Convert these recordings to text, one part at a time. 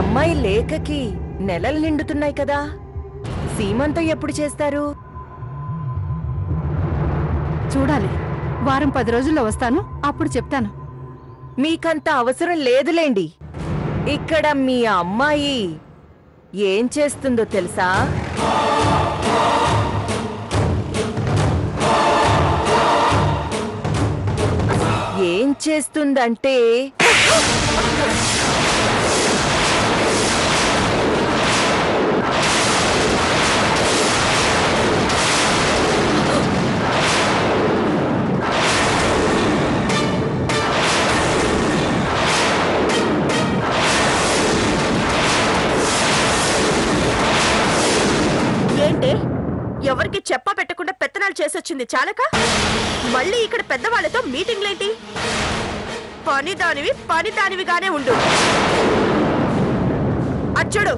అమ్మాయి లేఖకి నెలలు నిండుతున్నాయి కదా, సీమంతం ఎప్పుడు చేస్తారు? చూడాలి, వారం 10 రోజుల్లో వస్తాను, అప్పుడు చెప్తాను. మీకంత అవసరం లేదులేండి. ఇక్కడ మీ అమ్మాయి ఏం చేస్తుందో తెలుసా? ఏం చేస్తుందంటే ఏంటే, ఎవరికి చెప్పా పెట్టకుండా పెత్తనాలు చేసొచ్చింది చాలక మళ్ళీ ఇక్కడ పెద్దవాళ్ళతో మీటింగ్లేంటి? పని దానివిగానే ఉండు. అచ్చుడు,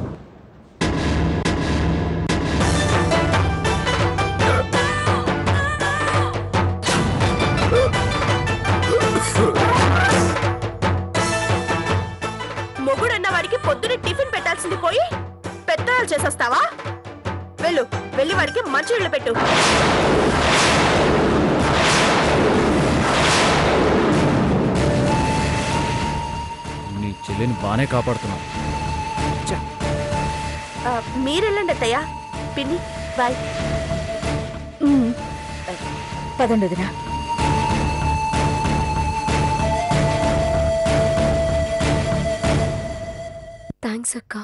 మొగుడన్న వాడికి పొద్దున టిఫిన్ పెట్టాల్సింది పోయి పెత్తనాలు చేసేస్తావా? వెళ్ళు, వెళ్ళి వాడికి మంచి ఇళ్ళు పెట్టు. నీ చెల్లిని బానే కాపాడుతున్నావు. మీరెళ్ళండి అత్తయ్య. పిన్ని బాయ్. పదండి వదినా. థ్యాంక్స్ అక్క.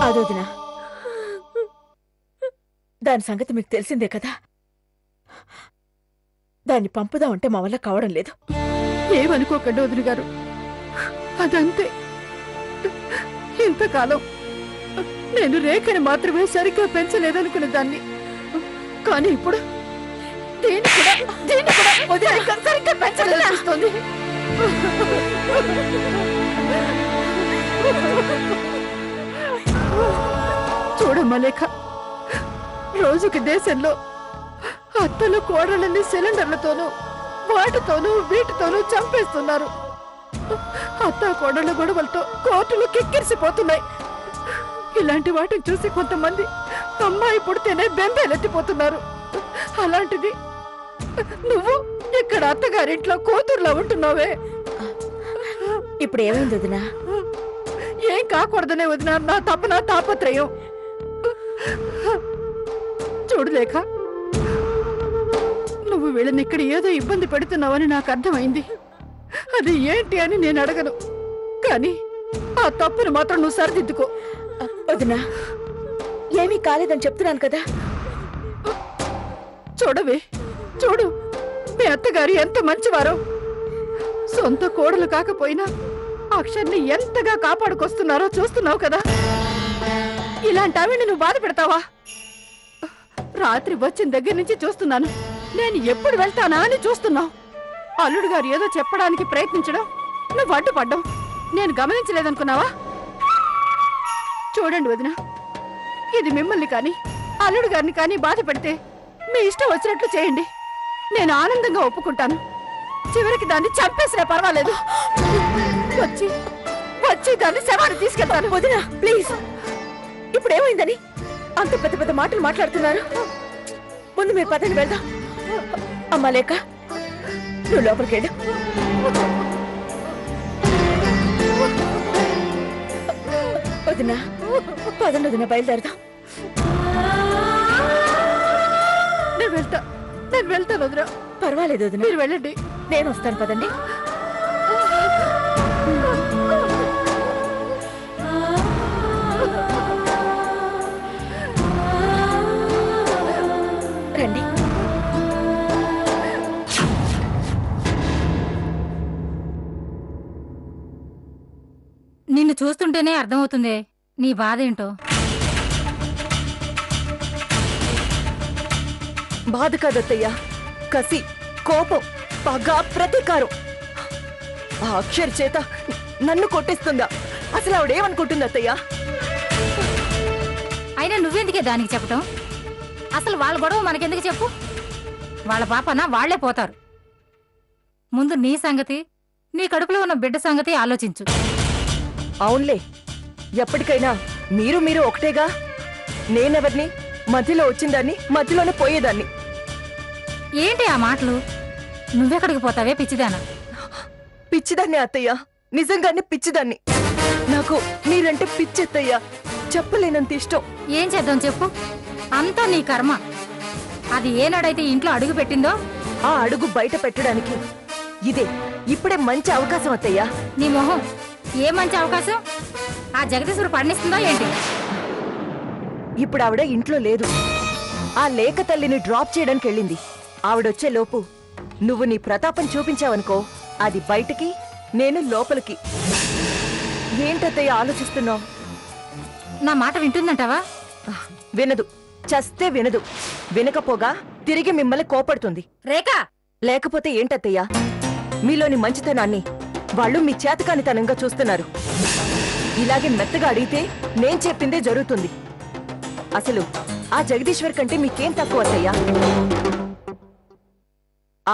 అదొదినా, దాని సంగతి మీకు తెలిసిందే కదా. దాన్ని పంపుదామంటే మా వల్ల కావడం లేదు. ఏమనుకోకండి వదిన గారు, అదంతే. ఇంతకాలం నేను రేఖని మాత్రమే సరిగ్గా పెంచలేదనుకునే దాన్ని, కానీ ఇప్పుడు దీన్ని కూడా వదిన సరిగ్గా పెంచలేదనిపిస్తోంది. చూడమ్మా లేఖ, రోజుకి దేశంలో అత్తలు కోడళ్ళని సిలిండర్లతోనూ వాటితోనూ వీటితోనూ చంపేస్తున్నారు. అత్త కోడళ్ళ గొడవలతో కోర్టులు కిక్కిరిసిపోతున్నాయి. ఇలాంటి వాటిని చూసి కొంతమంది అమ్మాయి పుడితేనే బెంబేలెత్తిపోతున్నారు. అలాంటిది నువ్వు ఇక్కడ అత్తగారింట్లో కూతుర్లా ఉంటున్నావే. ఇప్పుడు ఏమైంది వదినా? ఏం కాకూడదనే వదినా నా తపన తాపత్రయం. చూడు లేఖ, నువ్వు వీళ్ళని ఇక్కడ ఏదో ఇబ్బంది పెడుతున్నావని నాకు అర్థమైంది. అది ఏంటి అని నేను అడగను, కానీ ఆ తప్పును మాత్రం నువ్వు సరిదిద్దుకో. వదినా, ఏమీ కాలేదని చెప్తున్నాను కదా. చూడవే, చూడు మీ అత్తగారు ఎంత మంచివారో. సొంత కోడలు కాకపోయినా అక్షర్ని ఎంతగా కాపాడుకొస్తున్నారో చూస్తున్నావు కదా. ఇలాంటి ఆవిడ నువ్వు బాధ పెడతావా? రాత్రి వచ్చిన దగ్గర నుంచి చూస్తున్నాను, నేను ఎప్పుడు వెళ్తానా అని చూస్తున్నావు. అల్లుడు గారు ఏదో చెప్పడానికి ప్రయత్నించడం, నువ్వు అడ్డుపడ్డం నేను గమనించలేదనుకున్నావా? చూడండి వదిన, ఇది మిమ్మల్ని కానీ అల్లుడు గారిని కానీ బాధ పెడితే మీ ఇష్టం వచ్చినట్లు చేయండి, నేను ఆనందంగా ఒప్పుకుంటాను. చివరికి దాన్ని చంపేసినా పర్వాలేదు. వచ్చి వచ్చి దాన్ని శవాన్ని తీసుకెళ్తాను. వదినా ప్లీజ్, ఇప్పుడు ఏమైందని అంత పెద్ద పెద్ద మాటలు మాట్లాడుతున్నారు? ముందు మీరు పదని వెళ్దాం. అమ్మా లేక, నువ్వు లోపలికి వెళ్ళు. వదినా పదండి వదినా, బయలుదేరదాం. నేను వెళ్తాను వదినా. పర్వాలేదు వదినా, మీరు వెళ్ళండి, నేను వస్తాను. పదండి. చూస్తుంటేనే అర్థమవుతుంది నీ బాధ ఏంటో. బాధ కాదత్తయ్యా, కసి, కోపం, పగ, ప్రతీకారం. ఆ అక్షర్ చేత నన్ను కొట్టిస్తుందా? అసలు ఆవిడేమనుకుంటుంది అత్తయ్యా? అయినా నువ్వెందుకే దానికి చెప్పటం? అసలు వాళ్ళ గొడవ మనకెందుకు చెప్పు? వాళ్ళ పాపన వాళ్లే పోతారు. ముందు నీ సంగతి, నీ కడుపులో ఉన్న బిడ్డ సంగతి ఆలోచించు. అవునులే, ఎప్పటికైనా మీరు ఒకటేగా. నేనెవరిని? మధ్యలో వచ్చిందాన్ని, మధ్యలోనే పోయేదాన్ని. ఏంటి ఆ మాటలు? నువ్వెక్కడికి పోతావే పిచ్చిదానా? పిచ్చిదాన్ని అత్తయ్యా, నిజంగానే పిచ్చిదాన్ని. నాకు మీరంటే పిచ్చెత్తయ్యా, చెప్పలేనంత ఇష్టం. ఏం చేద్దాం చెప్పు? అంతా నీ కర్మ. అది ఏనాడైతే ఇంట్లో అడుగు పెట్టిందో ఆ అడుగు బయట పెట్టడానికి ఇప్పుడే మంచి అవకాశం అత్తయ్యా. నీ మొహం, ఏ మంచి అవకాశం? ఆ జగదీశ్వరు పండిస్తుందో ఏంటి? ఇప్పుడు ఆవిడ ఇంట్లో లేదు. ఆ లేక తల్లిని డ్రాప్ చేయడానికి వెళ్ళింది. ఆవిడొచ్చే లోపు నువ్వు నీ ప్రతాపం చూపించావనుకో, అది బయటికి, నేను లోపలికి. ఏంటత్తయ్య ఆలోచిస్తున్నావు? నా మాట వింటుందంటావా? వినదు, చస్తే వినదు. వినకపోగా తిరిగి మిమ్మల్ని కోపడుతుంది. రేఖా, లేకపోతే ఏంటత్తయ్యా? మీలోని మంచితనాన్ని వాళ్ళు మీ చేతకానితనంగా చూస్తున్నారు. ఇలాగే మెత్తగా అడిగితే నేను చెప్పిందే జరుగుతుంది. అసలు ఆ జగదీశ్వర్ కంటే మీకేం తక్కువ అత్తయ్యా?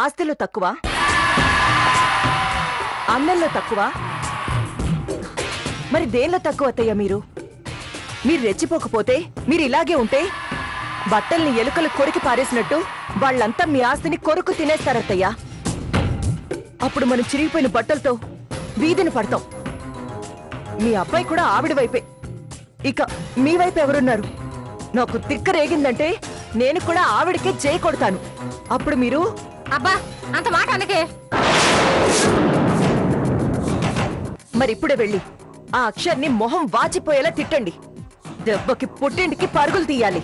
ఆస్తిలో తక్కువ? అందంలో తక్కువ? మరి దేనిలో తక్కువ అత్తయ్యా మీరు? మీరు రెచ్చిపోకపోతే, మీరు ఇలాగే ఉంటే బట్టల్ని ఎలుకలు కొరికి పారేసినట్టు వాళ్ళంతా మీ ఆస్తిని కొరుకు తినేస్తారత్తయ్యా. అప్పుడు మనం చిరిగిపోయిన బట్టలతో వీధిని పడతాం. మీ అబ్బాయి కూడా ఆవిడ వైపే. ఇక మీ వైపు ఎవరున్నారు? నాకు తిక్క రేగిందంటే నేను కూడా ఆవిడకే చేయి కొడతాను. అప్పుడు మీరు అబ్బా అంత మాట అనకే. మరిప్పుడే వెళ్ళి ఆ అక్షర్ని మొహం వాచిపోయేలా తిట్టండి. దెబ్బకి పుట్టింటికి పరుగులు తీయాలి.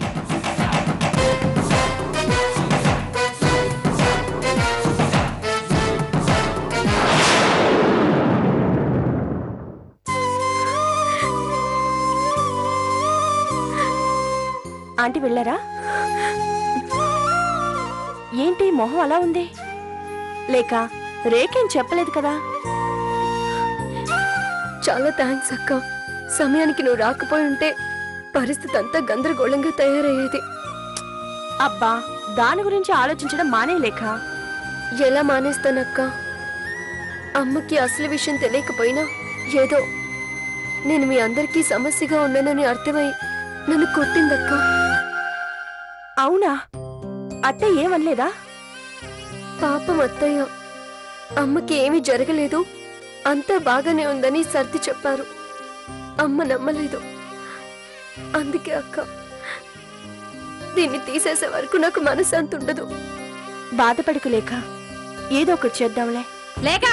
ఆంటీ వెళ్ళారా? ఏంటి మొహం అలా ఉంది? లేక రేఖేం చెప్పలేదు కదా? చాలా థ్యాంక్స్ అక్క. సమయానికి నువ్వు రాకపోయి ఉంటే పరిస్థితి అంతా గందరగోళంగా తయారయ్యేది. అబ్బా, దాని గురించి ఆలోచించడం మానే లేక. ఎలా మానేస్తానక్క? అమ్మకి అసలు విషయం తెలియకపోయినా ఏదో నేను మీ అందరికీ సమస్యగా ఉన్నానని అర్థమై నన్ను కొట్టిందక్క. అవునా? అత్తయ్య ఏమనలేదా? పాపం అత్తయ్య, అమ్మకి ఏమీ జరగలేదు, అంతా బాగానే ఉందని సర్ది చెప్పారు. అమ్మ నమ్మలేదు. అందుకే అక్క, దీన్ని తీసేసే వరకు నాకు మనశ్శాంతి ఉండదు. బాధపడకు లేక, ఏదో ఒకటి చేద్దాంలే. లేక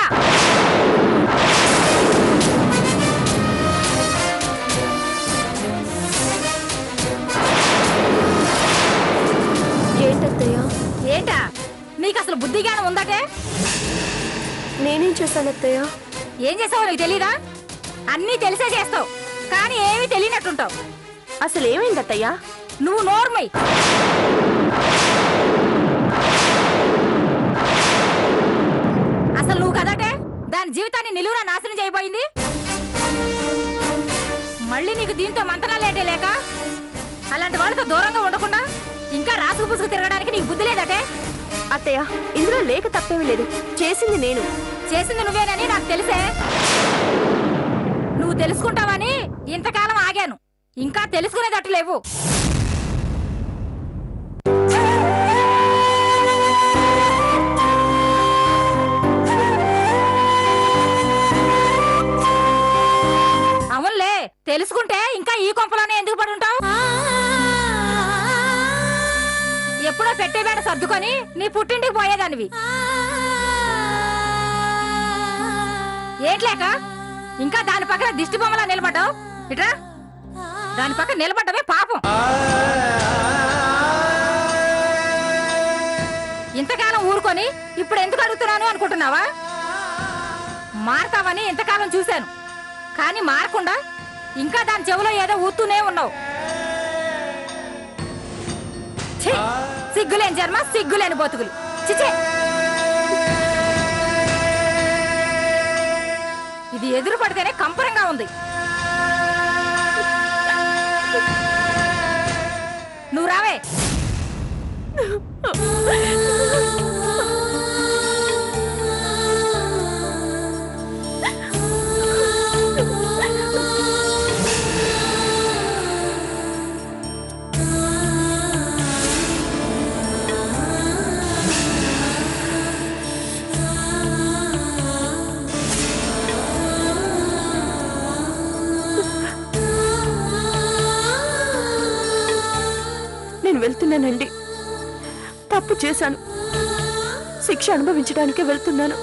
ఏంటత్తయ్య? ఏంటా నీకు అసలు బుద్ధి జ్ఞానం ఉందటే? నేనేం చేశాను అత్తయ్య? ఏం చేసావో నీకు తెలీదా? అన్నీ తెలిసే చేస్తావు, కానీ ఏమీ తెలియనట్టుంటావు. అసలు ఏమైంది అత్తయ్యా? నువ్వు నోర్మై. అసలు నువ్వు కదటే దాని జీవితాన్ని నిలువురా నాశనం చేయబోయింది. మళ్ళీ నీకు దీంతో మంతనాలేటే లేక? అలాంటి వాళ్ళతో దూరంగా ఉండకుండా ఇంకా రాసుకు పుసుకు తిరగడానికి నీకు బుద్ధి లేదటే? అత్తయ్య, ఇందులో లేక తప్పేమీ లేదు. చేసింది నేను. చేసింది నువ్వేనని నాకు తెలిసే. నువ్వు తెలుసుకుంటావని ఇంతకాలం ఆగాను, ఇంకా తెలుసుకునేటట్టు లేవు. అవునులే, తెలుసుకుంటే ఇంకా ఈ కొంపలోనే ఎందుకు పడి ఉంటావు? ఎప్పుడో పెట్టేబేడ సర్దుకొని నీ పుట్టింటికి పోయేదానివి. ఏంట్లేక ఇంకా దాని పక్కన దిష్టి బొమ్మలా నిలబడ్డావు? ఇట్రా, దాని పక్కన నిలబడ్డమే పాపం. ఇంతకాలం ఊరుకొని ఇప్పుడు ఎందుకు అడుగుతున్నాను అనుకుంటున్నావా? మారతావని ఇంతకాలం చూశాను, కానీ మారకుండా ఇంకా దాని చెవులో ఏదో ఊతూనే ఉన్నావు. ఛీ! సిగ్గులేని జన్మ, సిగ్గులేని బతుకులు. చిచే! ఇది ఎదురు పడితేనే కంపరంగా ఉంది. నువ్వు రావే. నేను వెళ్తున్నానండి. తప్పు చేశాను. శిక్ష అనుభవించడానికే వెళ్తున్నాను.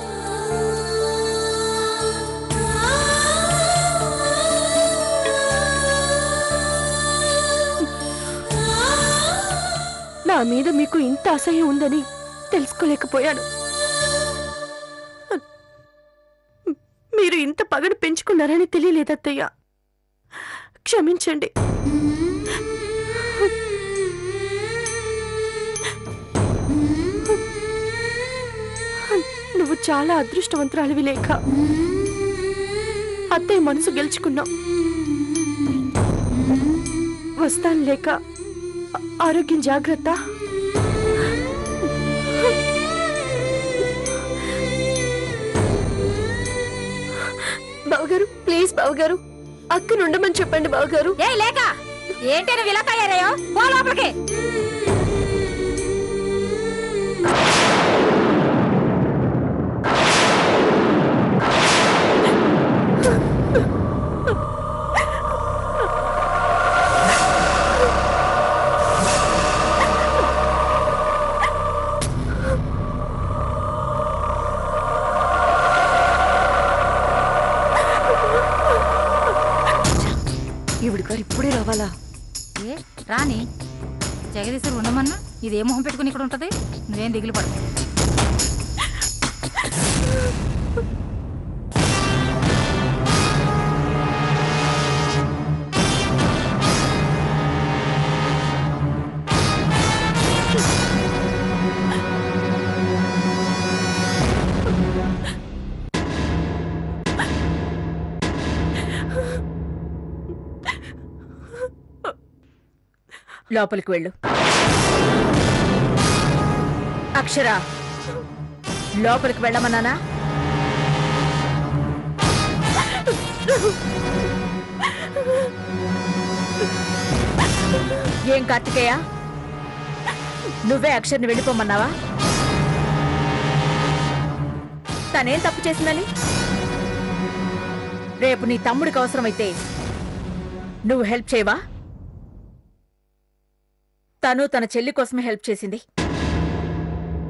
నా మీద మీకు ఇంత అసహ్యం ఉందని తెలుసుకోలేకపోయాను. మీరు ఇంత పగడు పెంచుకున్నారని తెలియలేదత్తయ్య. క్షమించండి. నువ్వు చాలా అదృష్టవంతురాలివి లేక అత్తయ్య మనసు గెలుచుకున్నావు. వస్తాను లేక ఆరోగ్యం జాగ్రత్త. బావగారు, ప్లీజ్ బావగారు, అక్కను ఉండమని చెప్పండి బావగారు. ఏ లేక ఏంటి నువ్వు ఇలా తయారయ్యో? పో లోపలికి. ఈవిడ గారు ఇప్పుడే రావాలా? ఏ రాని జగదీశ్వరు ఉండమన్నా ఇదే మొహం పెట్టుకుని ఇక్కడ ఉంటది. నువ్వేం దిగులు పడదు. లోపలికి వెళ్ళు. అక్షర, లోపలికి వెళ్ళమన్నానా? ఏం కార్తికేయ, నువ్వే అక్షర్ని వెళ్ళిపోమన్నావా? తనేం తప్పు చేసిందని? రేపు నీ తమ్ముడికి అవసరమైతే నువ్వు హెల్ప్ చేయవా? తను తన చెల్లి కోసమే హెల్ప్ చేసింది.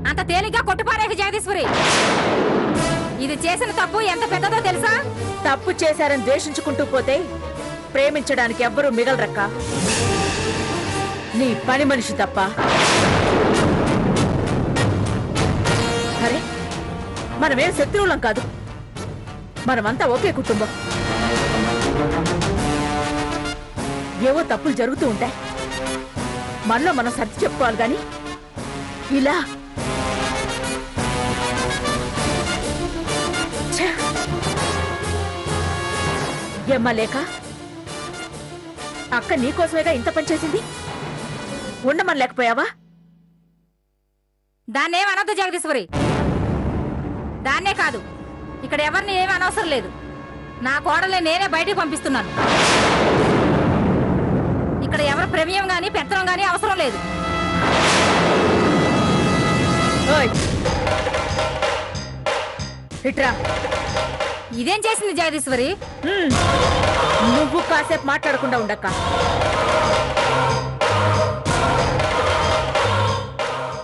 అంత తేలిగ్గా కొట్టుపారేకి జగదీశ్వరి. ఇది చేసిన తప్పు ఎంత పెద్దదో తెలుసా? తప్పు చేశారని ద్వేషించుకుంటూ పోతే ప్రేమించడానికి ఎవ్వరూ మిగలరక్క. నీ పని మనిషి తప్ప. అరే, మనమేం శత్రువులం కాదు. మనమంతా ఒకే కుటుంబం. ఏవో తప్పులు జరుగుతూ ఉంటాయి. మనలో మనం సర్ది చెప్పుకోవాలి గాని ఇలా ఏమ్మా లేక అక్క నీకోసమేగా ఇంత పని చేసింది. ఉండమని లేకపోయావా? దాన్నేం అనొద్దు జగదీశ్వరి. దాన్నే కాదు, ఇక్కడ ఎవరిని ఏమీ అనవసరం లేదు. నా కోడల్ని నేనే బయటికి పంపిస్తున్నాను. ఇక్కడ ఎవరి ప్రమేయం గాని పెత్తనం గాని అవసరం లేదు. ఓయ్ ఇట్రా. ఇదేం చేసింది జగదీశ్వరి? నువ్వు కాసేపు మాట్లాడకుండా ఉండక్క.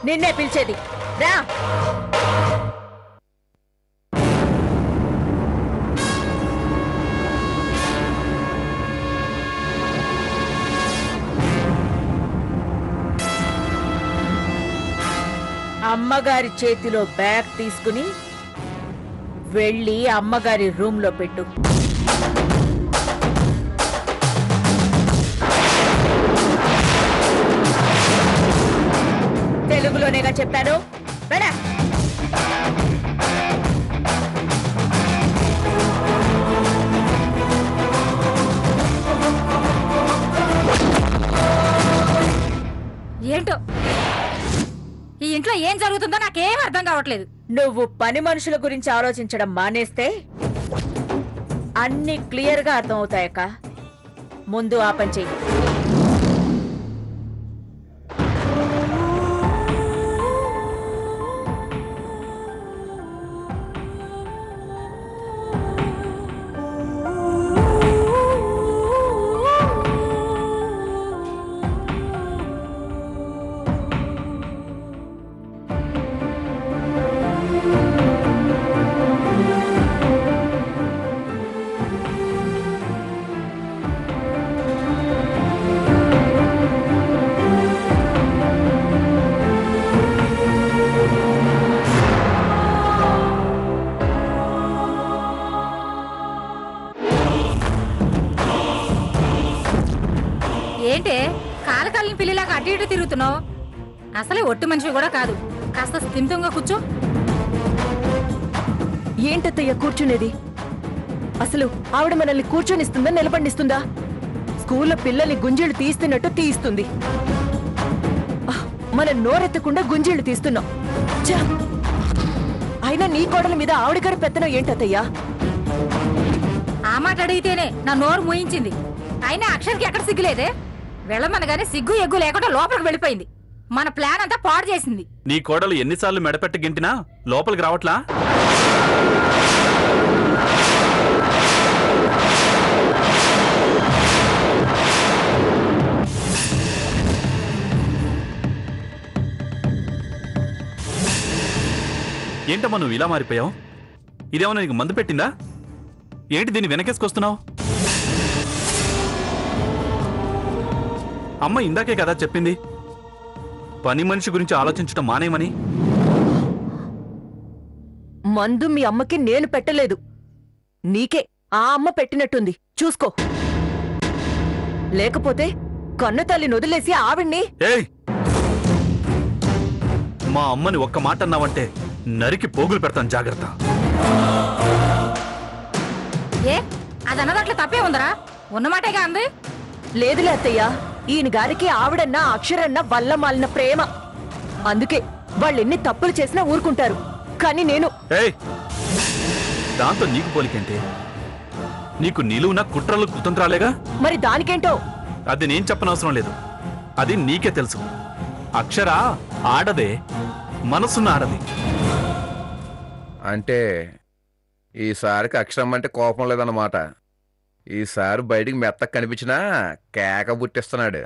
నిన్నే పిలిచేది. రా. అమ్మగారి చేతిలో బ్యాగ్ తీసుకుని వెళ్ళి అమ్మగారి రూమ్ లో పెట్టు. చెప్పాను వెళ్ళా. ఏంటో ఈ ఇంట్లో ఏం జరుగుతుందో నాకేం అర్థం కావట్లేదు. నువ్వు పని మనుషుల గురించి ఆలోచించడం మానేస్తే అన్ని క్లియర్ గా అర్థమవుతాయక్క. ముందు ఆ పని చెయ్యి. ఏంటే కాలకాలని పిల్లిలాగా అటు ఇటు తిరుగుతున్నావు? అసలే ఒట్టి మనిషి కూడా కాదు. కాస్త స్థిమితంగా కూర్చో. ఏంటత్తయ్య కూర్చునేది? అసలు ఆవిడ మనల్ని కూర్చొనిస్తుందా నిలబడిస్తుందా? స్కూల్లో పిల్లల్ని గుంజీళ్లు తీస్తున్నట్టు తీస్తుంది. మనం నోరెత్తకుండా గుంజీళ్లు తీస్తున్నాం. ఛ! అయినా నీ కోడల మీద ఆవిడగారి పెత్తనం ఏంటత్తయ్యా? ఆ మాట అడిగితేనే నా నోరు మూయించింది. అయినా అక్షర్కి ఎక్కడ సిగ్గులేదే. వెళ్ళమనగానే సిగ్గు ఎగ్గు లేకుండా లోపలికి వెళ్ళిపోయింది. మన ప్లాన్ అంతా పాడు చేసింది. నీ కోడలు ఎన్నిసార్లు మెడపెట్టి గింటినా లోపలికి రావట్లా? ఏంటమ్మా నువ్వు ఇలా మారిపోయావు? ఇదేమన్నా నీకు మందు పెట్టిందా ఏంటి? దీన్ని వెనకేసుకొస్తున్నావు? అమ్మ ఇందాకే కదా చెప్పింది పని మనిషి గురించి ఆలోచించడం మానేమని. మందు మీ అమ్మకి నేను పెట్టలేదు, నీకే ఆ అమ్మ పెట్టినట్టుంది. చూసుకో, లేకపోతే కన్ను తల్లిని వదిలేసి ఆవిడ్ని. ఏయ్, మా అమ్మని ఒక్క మాట అన్నావంటే నరికి పోగులు పెడతాను, జాగ్రత్త. ఏ అదన్నదాంట్లో తప్పే ఉందరా? ఉన్నమాటేగా అంది. లేదులే అత్తయ్య, ఈయన గారికి ఆవిడన్నా అక్షరన్నా వల్ల మాలిన ప్రేమ. అందుకే వాళ్ళెన్ని తప్పులు చేసినా ఊరుకుంటారు. కానీ నేను ఏయ్, దాంతో నీకు పోలికంటే నీకు నిలువున కుట్రలు కుతంత్రాలేగా. మరి దానికేంటో అది నేను చెప్పనవసరం లేదు, అది నీకే తెలుసు. అక్షర ఆడదే, మనసున్న ఆడది. అంటే ఈసారికి అక్షరం అంటే కోపం లేదన్నమాట. ఈసారి బయటికి మెత్తకు కనిపించినా కేక పుట్టిస్తున్నాడు.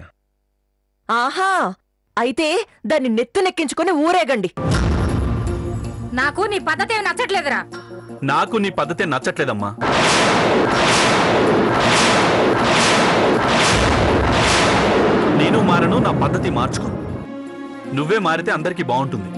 ఆహా, అయితే దాన్ని నెత్తునెక్కించుకొని ఊరేగండి. నాకు నీ పద్ధతి నచ్చట్లేదురా. నాకు నీ పద్ధతే నచ్చట్లేదమ్మా. నేను మారను, నా పద్ధతి మార్చుకో. నువ్వే మారితే అందరికీ బాగుంటుంది.